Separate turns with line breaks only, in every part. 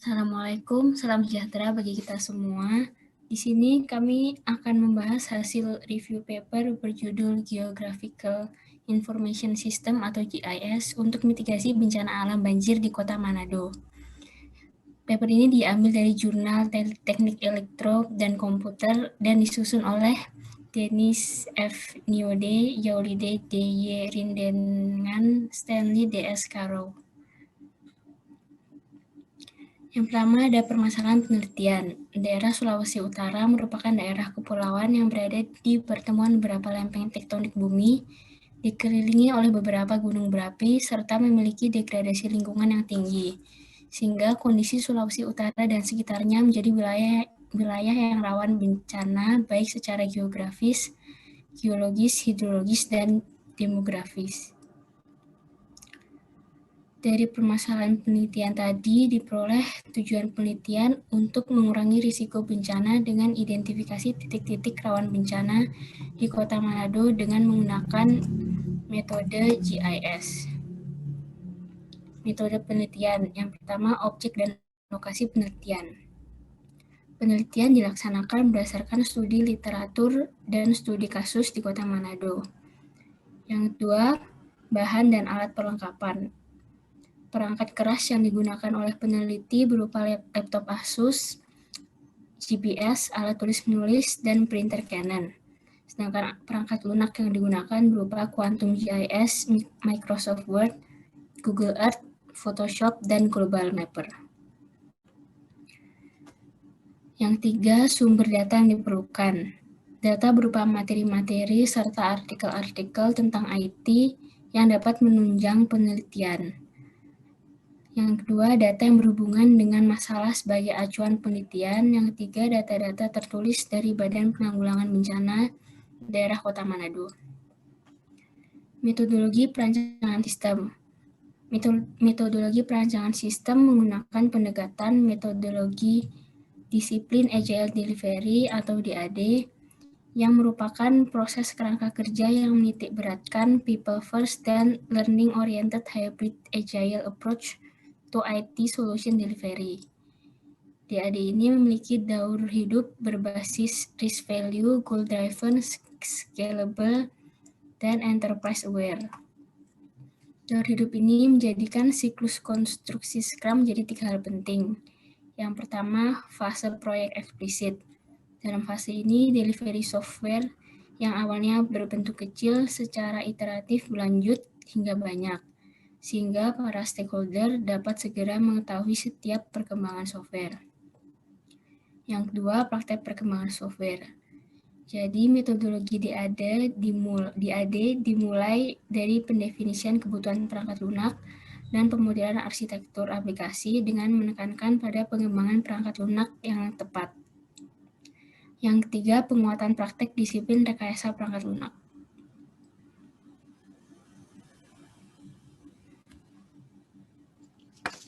Assalamualaikum, salam sejahtera bagi kita semua. Di sini kami akan membahas hasil review paper berjudul Geographical Information System atau GIS untuk mitigasi bencana alam banjir di Kota Manado. Paper ini diambil dari jurnal Teknik Elektro dan Komputer dan disusun oleh Denis F. Niode, Yaulide D.Y. Rindengan, Stanley D.S. Caro. Yang pertama ada permasalahan penelitian. Daerah Sulawesi Utara merupakan daerah kepulauan yang berada di pertemuan beberapa lempeng tektonik bumi, dikelilingi oleh beberapa gunung berapi, serta memiliki degradasi lingkungan yang tinggi. Sehingga kondisi Sulawesi Utara dan sekitarnya menjadi wilayah yang rawan bencana baik secara geografis, geologis, hidrologis, dan demografis. Dari permasalahan penelitian tadi diperoleh tujuan penelitian untuk mengurangi risiko bencana dengan identifikasi titik-titik rawan bencana di Kota Manado dengan menggunakan metode GIS. Metode penelitian yang pertama, objek dan lokasi penelitian. Penelitian dilaksanakan berdasarkan studi literatur dan studi kasus di Kota Manado. Yang kedua, bahan dan alat perlengkapan. Perangkat keras yang digunakan oleh peneliti berupa laptop Asus, GPS, alat tulis menulis, dan printer Canon. Sedangkan perangkat lunak yang digunakan berupa Quantum GIS, Microsoft Word, Google Earth, Photoshop, dan Global Mapper. Yang tiga, sumber data yang diperlukan. Data berupa materi-materi serta artikel-artikel tentang IT yang dapat menunjang penelitian. Yang kedua, data yang berhubungan dengan masalah sebagai acuan penelitian. Yang ketiga, data-data tertulis dari Badan Penanggulangan Bencana Daerah Kota Manado. Metodologi perancangan sistem. Metodologi perancangan sistem menggunakan pendekatan metodologi disiplin Agile Delivery atau DAD yang merupakan proses kerangka kerja yang menitik beratkan people first dan learning oriented hybrid agile approach to IT solution delivery. DAD ini memiliki daur hidup berbasis risk value, goal driven, scalable, dan enterprise aware. Daur hidup ini menjadikan siklus konstruksi Scrum menjadi 3 hal penting. Yang pertama, fase proyek eksplisit. Dalam fase ini, delivery software yang awalnya berbentuk kecil secara iteratif berlanjut hingga banyak, sehingga para stakeholder dapat segera mengetahui setiap perkembangan software. Yang kedua, praktek perkembangan software. Jadi, metodologi DAD dimulai dari pendefinisian kebutuhan perangkat lunak dan pemodelan arsitektur aplikasi dengan menekankan pada pengembangan perangkat lunak yang tepat. Yang ketiga, penguatan praktek disiplin rekayasa perangkat lunak.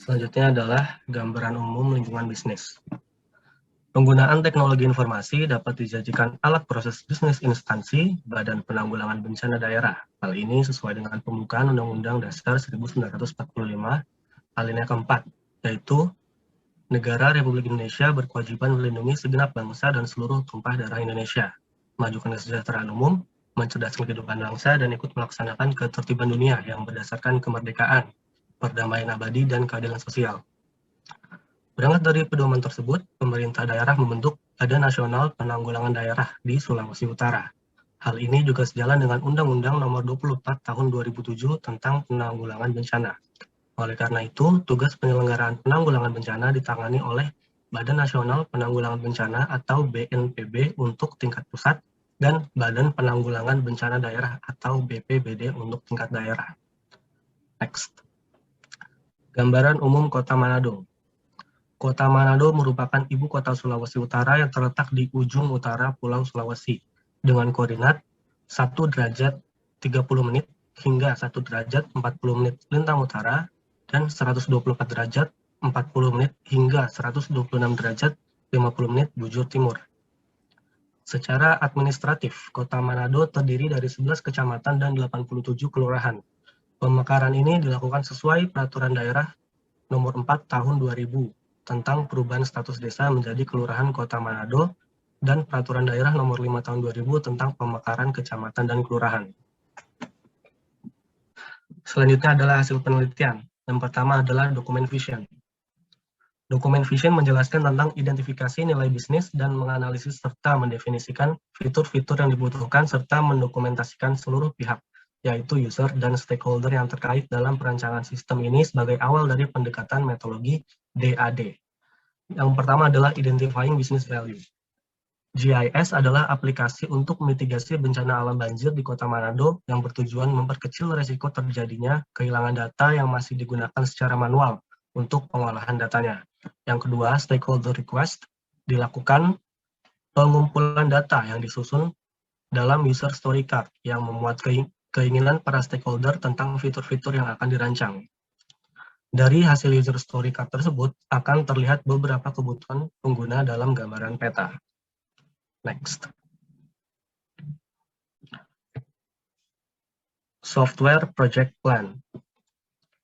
Selanjutnya adalah gambaran umum lingkungan bisnis. Penggunaan teknologi informasi dapat dijadikan alat proses bisnis instansi Badan Penanggulangan Bencana Daerah. Hal ini sesuai dengan pembukaan Undang-Undang Dasar 1945, alinea keempat, yaitu Negara Republik Indonesia berkewajiban melindungi segenap bangsa dan seluruh tumpah darah Indonesia, memajukan kesejahteraan umum, mencerdaskan kehidupan bangsa, dan ikut melaksanakan ketertiban dunia yang berdasarkan kemerdekaan, perdamaian abadi, dan keadilan sosial. Berangkat dari pedoman tersebut, pemerintah daerah membentuk Badan Nasional Penanggulangan Daerah di Sulawesi Utara. Hal ini juga sejalan dengan Undang-Undang Nomor 24 Tahun 2007 tentang penanggulangan bencana. Oleh karena itu, tugas penyelenggaraan penanggulangan bencana ditangani oleh Badan Nasional Penanggulangan Bencana atau BNPB untuk tingkat pusat dan Badan Penanggulangan Bencana Daerah atau BPBD untuk tingkat daerah. Next. Gambaran umum Kota Manado. Kota Manado merupakan ibu kota Sulawesi Utara yang terletak di ujung utara Pulau Sulawesi dengan koordinat 1 derajat 30 menit hingga 1 derajat 40 menit lintang utara dan 124 derajat 40 menit hingga 126 derajat 50 menit bujur timur. Secara administratif, Kota Manado terdiri dari 11 kecamatan dan 87 kelurahan. Pemekaran ini dilakukan sesuai Peraturan Daerah Nomor 4 Tahun 2000 tentang perubahan status desa menjadi Kelurahan Kota Manado dan Peraturan Daerah Nomor 5 Tahun 2000 tentang pemekaran kecamatan dan kelurahan. Selanjutnya adalah hasil penelitian. Yang pertama adalah dokumen vision. Dokumen vision menjelaskan tentang identifikasi nilai bisnis dan menganalisis serta mendefinisikan fitur-fitur yang dibutuhkan serta mendokumentasikan seluruh pihak, yaitu user dan stakeholder yang terkait dalam perancangan sistem ini sebagai awal dari pendekatan metodologi DAD. Yang pertama adalah Identifying Business Value. GIS adalah aplikasi untuk mitigasi bencana alam banjir di Kota Manado yang bertujuan memperkecil risiko terjadinya kehilangan data yang masih digunakan secara manual untuk pengolahan datanya. Yang kedua, stakeholder request, dilakukan pengumpulan data yang disusun dalam user story card yang memuat keinginan para stakeholder tentang fitur-fitur yang akan dirancang. Dari hasil user story card tersebut akan terlihat beberapa kebutuhan pengguna dalam gambaran peta. Next. Software Project Plan.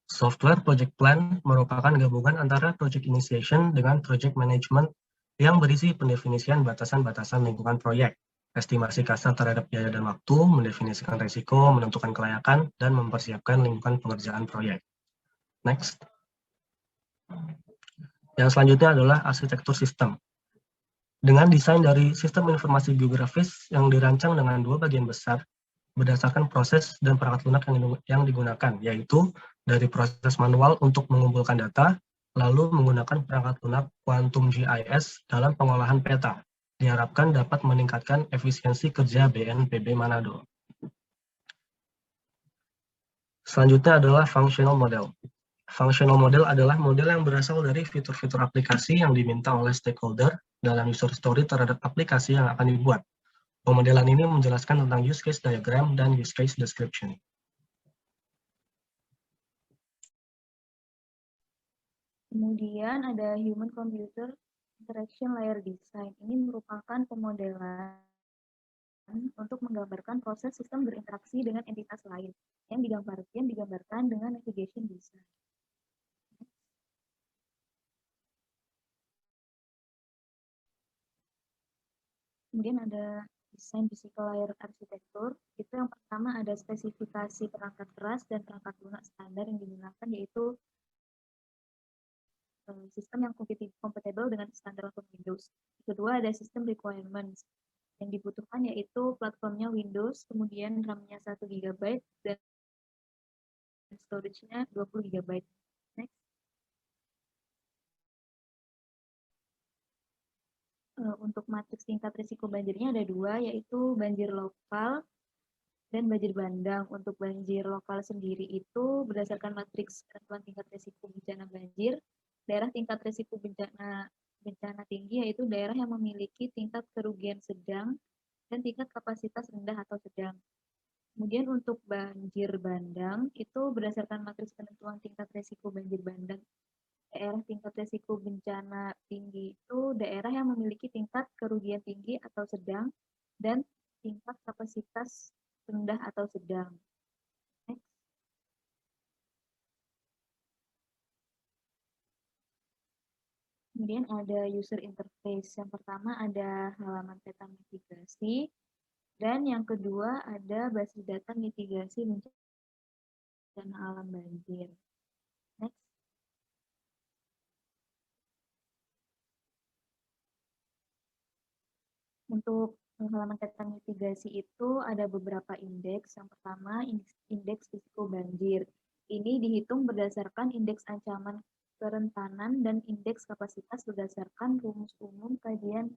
Software Project Plan merupakan gabungan antara Project Initiation dengan Project Management yang berisi pendefinisian batasan-batasan lingkungan proyek, estimasi kasar terhadap biaya dan waktu, mendefinisikan risiko, menentukan kelayakan, dan mempersiapkan lingkungan pengerjaan proyek. Next. Yang selanjutnya adalah arsitektur sistem. Dengan desain dari sistem informasi geografis yang dirancang dengan dua bagian besar, berdasarkan proses dan perangkat lunak yang digunakan, yaitu dari proses manual untuk mengumpulkan data, lalu menggunakan perangkat lunak Quantum GIS dalam pengolahan peta. Diharapkan dapat meningkatkan efisiensi kerja BNPB Manado. Selanjutnya adalah functional model. Functional model adalah model yang berasal dari fitur-fitur aplikasi yang diminta oleh stakeholder dalam user story terhadap aplikasi yang akan dibuat. Pemodelan ini menjelaskan tentang use case diagram dan use case description.
Kemudian ada Human Computer Interaction Layer Design. Ini merupakan pemodelan untuk menggambarkan proses sistem berinteraksi dengan entitas lain yang digambarkan dengan navigation design. Kemudian ada desain physical layer arsitektur. Itu yang pertama ada spesifikasi perangkat keras dan perangkat lunak standar yang digunakan, yaitu sistem yang compatible dengan standar untuk Windows. Kedua ada sistem requirements. Yang dibutuhkan yaitu platformnya Windows, kemudian RAM-nya 1 GB dan storage-nya 20 GB. Next. Untuk matriks tingkat risiko banjirnya ada dua, yaitu banjir lokal dan banjir bandang. Untuk banjir lokal sendiri itu berdasarkan matriks penentuan tingkat risiko bencana banjir, daerah tingkat risiko bencana tinggi yaitu daerah yang memiliki tingkat kerugian sedang dan tingkat kapasitas rendah atau sedang. Kemudian untuk banjir bandang itu berdasarkan matriks penentuan tingkat risiko banjir bandang, daerah tingkat risiko bencana tinggi itu daerah yang memiliki tingkat kerugian tinggi atau sedang dan tingkat kapasitas rendah atau sedang. Next. Kemudian ada user interface. Yang pertama ada halaman peta mitigasi, dan yang kedua ada basis data mitigasi bencana alam banjir. Next. Untuk halaman peta mitigasi itu ada beberapa indeks. Yang pertama, indeks risiko banjir. Ini dihitung berdasarkan indeks ancaman kerentanan dan indeks kapasitas berdasarkan rumus umum kajian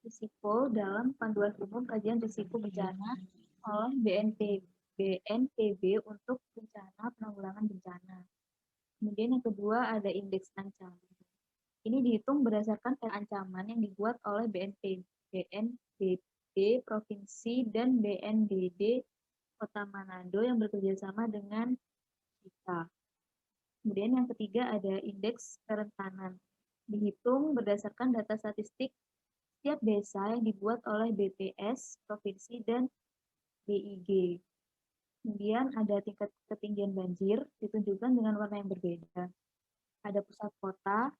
risiko dalam panduan umum kajian risiko bencana oleh BNPB untuk bencana penanggulangan bencana. Kemudian yang kedua ada indeks ancaman. Ini dihitung berdasarkan ancaman yang dibuat oleh BNPB Provinsi dan BNDD Kota Manado yang bekerjasama dengan kita. Kemudian yang ketiga ada indeks kerentanan. Dihitung berdasarkan data statistik setiap desa yang dibuat oleh BPS Provinsi dan BIG. Kemudian ada tingkat ketinggian banjir ditunjukkan dengan warna yang berbeda. Ada pusat kota,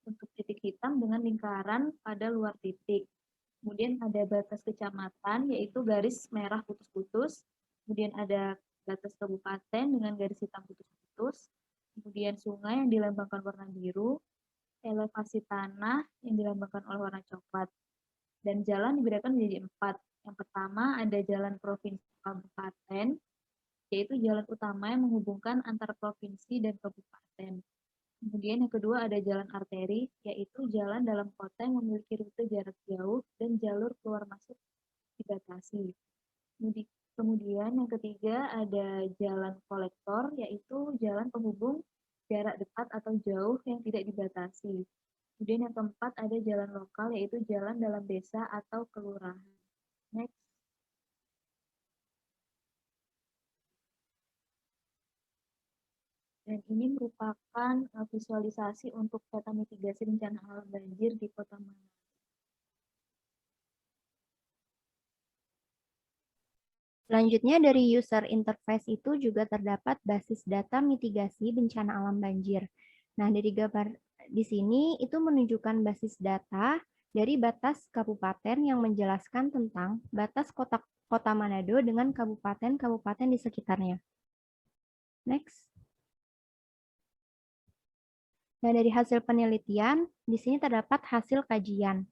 untuk titik hitam dengan lingkaran pada luar titik. Kemudian ada batas kecamatan, yaitu garis merah putus-putus. Kemudian ada batas kabupaten dengan garis hitam putus-putus. Kemudian sungai yang dilambangkan warna biru. Elevasi tanah yang dilambangkan oleh warna coklat. Dan jalan dibedakan menjadi 4. Yang pertama ada jalan provinsi kabupaten, yaitu jalan utama yang menghubungkan antar provinsi dan kabupaten. Kemudian yang kedua ada jalan arteri, yaitu jalan dalam kota yang memiliki rute jarak jauh dan jalur keluar masuk dibatasi. Kemudian yang ketiga ada jalan kolektor, yaitu jalan penghubung jarak dekat atau jauh yang tidak dibatasi. Kemudian yang keempat ada jalan lokal, yaitu jalan dalam desa atau kelurahan. Next. Dan ini merupakan visualisasi untuk peta mitigasi bencana alam banjir di Kota Manado.
Selanjutnya dari user interface itu juga terdapat basis data mitigasi bencana alam banjir. Nah, dari gambar di sini itu menunjukkan basis data dari batas kabupaten yang menjelaskan tentang batas Kota Manado dengan kabupaten-kabupaten di sekitarnya. Next. Nah, dari hasil penelitian, di sini terdapat hasil kajian,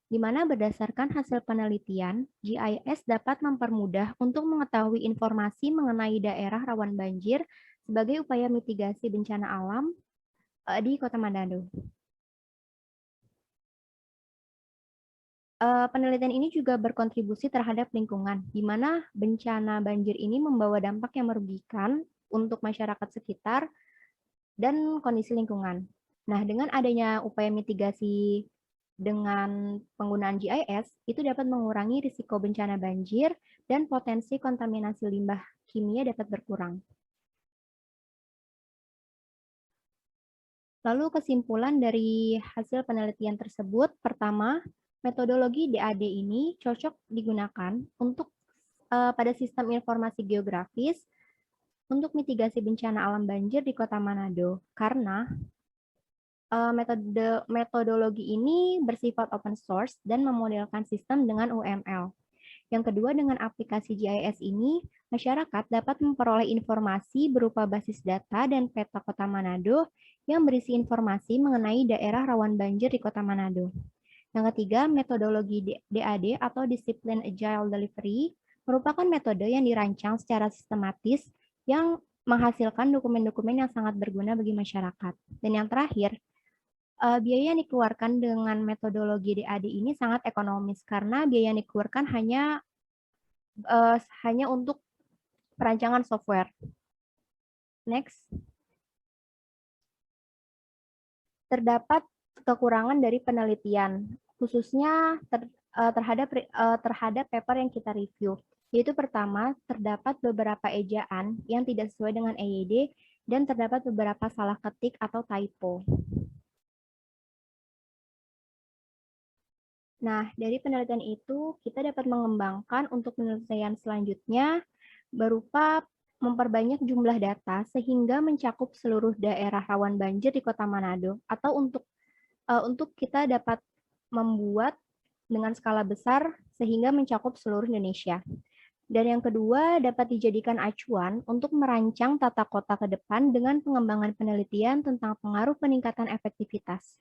di mana berdasarkan hasil penelitian, GIS dapat mempermudah untuk mengetahui informasi mengenai daerah rawan banjir sebagai upaya mitigasi bencana alam di Kota Manado. Penelitian ini juga berkontribusi terhadap lingkungan, di mana bencana banjir ini membawa dampak yang merugikan untuk masyarakat sekitar dan kondisi lingkungan. Nah, dengan adanya upaya mitigasi dengan penggunaan GIS, itu dapat mengurangi risiko bencana banjir dan potensi kontaminasi limbah kimia dapat berkurang. Lalu kesimpulan dari hasil penelitian tersebut, pertama, metodologi DAD ini cocok digunakan untuk pada sistem informasi geografis untuk mitigasi bencana alam banjir di Kota Manado, karena metodologi ini bersifat open source dan memodelkan sistem dengan UML. Yang kedua, dengan aplikasi GIS ini, masyarakat dapat memperoleh informasi berupa basis data dan peta Kota Manado yang berisi informasi mengenai daerah rawan banjir di Kota Manado. Yang ketiga, metodologi DAD atau Discipline Agile Delivery merupakan metode yang dirancang secara sistematis yang menghasilkan dokumen-dokumen yang sangat berguna bagi masyarakat. Dan yang terakhir, biaya yang dikeluarkan dengan metodologi DAD ini sangat ekonomis karena biaya yang dikeluarkan hanya untuk perancangan software. Next. Terdapat kekurangan dari penelitian, khususnya terhadap paper yang kita review. Yaitu pertama, terdapat beberapa ejaan yang tidak sesuai dengan EYD dan terdapat beberapa salah ketik atau typo. Nah, dari penelitian itu, kita dapat mengembangkan untuk penelitian selanjutnya berupa memperbanyak jumlah data sehingga mencakup seluruh daerah rawan banjir di Kota Manado, atau untuk kita dapat membuat dengan skala besar sehingga mencakup seluruh Indonesia. Dan yang kedua, dapat dijadikan acuan untuk merancang tata kota ke depan dengan pengembangan penelitian tentang pengaruh peningkatan efektivitas.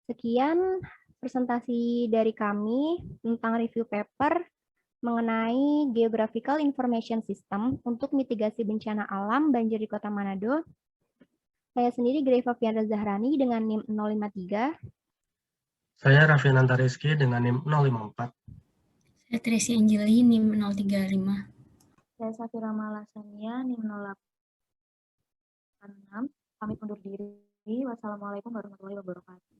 Sekian presentasi dari kami tentang review paper mengenai Geographical Information System untuk mitigasi bencana alam banjir di Kota Manado. Saya sendiri Greva Fiandra Zahrani dengan NIM 053.
Saya Raffiananta Rizky dengan NIM 054.
Saya Tracy Angeli, NIM 035.
Saya Safira Malasania, NIM 086. Kami undur diri. Wassalamualaikum warahmatullahi wabarakatuh.